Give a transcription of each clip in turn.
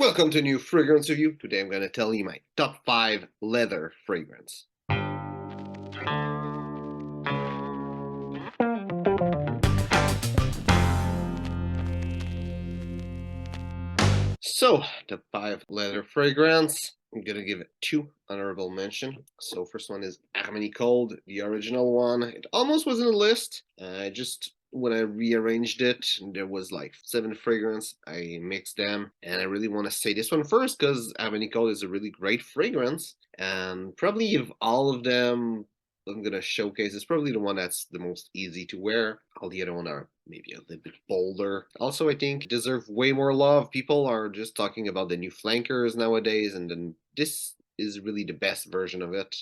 Welcome to a new fragrance review. Today I'm going to tell you my top 5 leather fragrance. So, top 5 leather fragrance. I'm going to give it 2 honorable mention. So, first one is Armani Cold, the original one. It almost was in the list. When I rearranged it, there was like 7 fragrance. I mixed them, and I really want to say this one first because Armani Cold is a really great fragrance. And probably of all of them, I'm gonna showcase is probably the one that's the most easy to wear. All the other ones are maybe a little bit bolder. Also, I think deserve way more love. People are just talking about the new flankers nowadays, and then this is really the best version of it.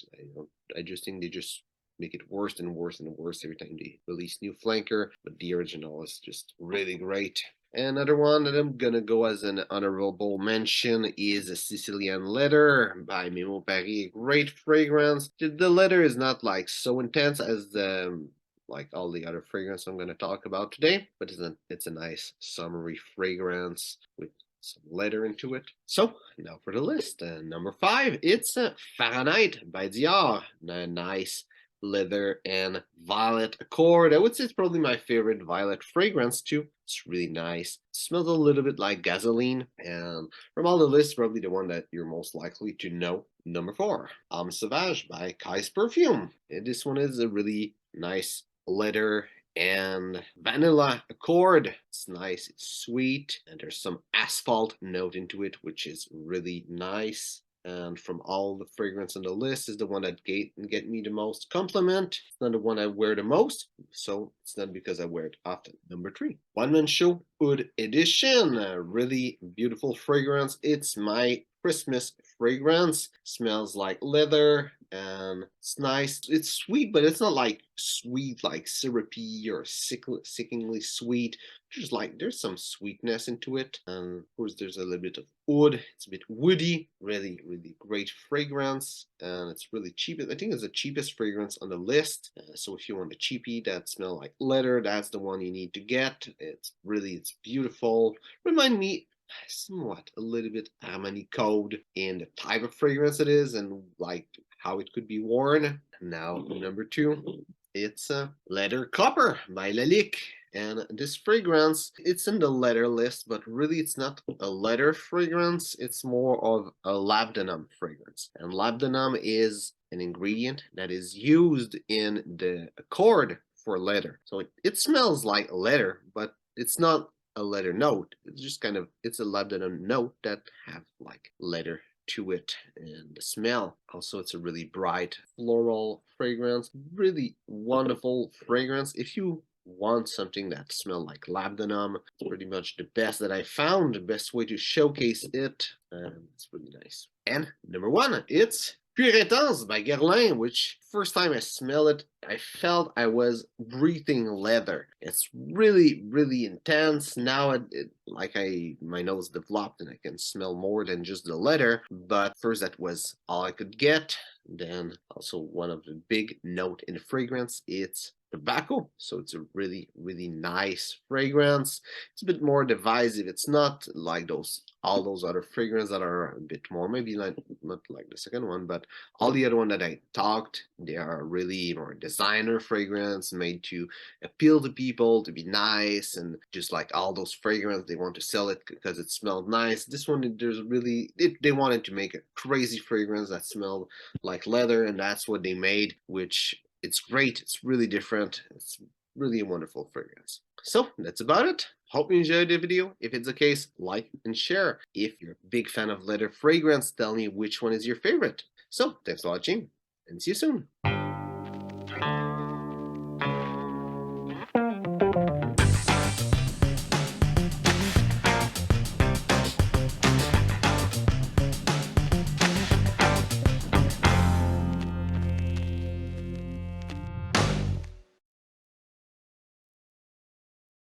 I just think they just make it worse and worse and worse every time they release new flanker. But the original is just really great. Another one that I'm gonna go as an honorable mention is a Sicilian Letter by Mimo Paris. Great fragrance. The leather is not like so intense as the like all the other fragrance I'm gonna talk about today, but it's a nice summery fragrance with some leather into it. So now for the list. Number 5, it's Fahrenheit by Dior. A nice leather and violet accord. I would say it's probably my favorite violet fragrance too. It's really nice. It smells a little bit like gasoline, and from all the lists, probably the one that you're most likely to know. Number 4, Sauvage by Kyse Perfume. And this one is a really nice leather and vanilla accord. It's nice, it's sweet, and there's some asphalt note into it, which is really nice. And from all the fragrance on the list is the one that get me the most compliment. It's not the one I wear the most, so it's not because I wear it often. Number 3, One Man Show Oud Edition. A really beautiful fragrance. It's my Christmas fragrance. Smells like leather and it's nice. It's sweet, but it's not like sweet, like syrupy or sickeningly sweet. Just like there's some sweetness into it, and of course there's a little bit of wood. It's a bit woody. Really, really great fragrance, and it's really cheap. I think it's the cheapest fragrance on the list. So if you want a cheapie that smell like leather, that's the one you need to get. It's beautiful. Remind me somewhat a little bit Armani Code in the type of fragrance it is and like how it could be worn. Now number 2, it's a Leather Copper by Lalique. And this fragrance, it's in the leather list, but really it's not a leather fragrance. It's more of a labdanum fragrance. And labdanum is an ingredient that is used in the accord for leather. So it smells like leather, but it's not a leather note. It's just it's a labdanum note that have like leather to it. And the smell also, it's a really bright floral fragrance, really wonderful fragrance. If you want something that smells like labdanum, it's pretty much the best that I found, the best way to showcase it. It's really nice. And number 1, it's Cuir by Guerlain, which first time I smelled it, I felt I was breathing leather. It's really, really intense. Now my nose developed and I can smell more than just the leather. But first that was all I could get. Then also one of the big note in the fragrance, it's tobacco. So it's a really, really nice fragrance. It's a bit more divisive. It's not like all those other fragrances that are a bit more, maybe not like the second one, but all the other one that I talked, they are really more designer fragrance made to appeal to people, to be nice, and just like all those fragrances, they want to sell it because it smelled nice. This one, they wanted to make a crazy fragrance that smelled like leather, and that's what they made, which it's great. It's really different. It's really a wonderful fragrance. So that's about it. Hope you enjoyed the video. If it's the case, like and share. If you're a big fan of leather fragrance, tell me which one is your favorite. So thanks for watching and see you soon.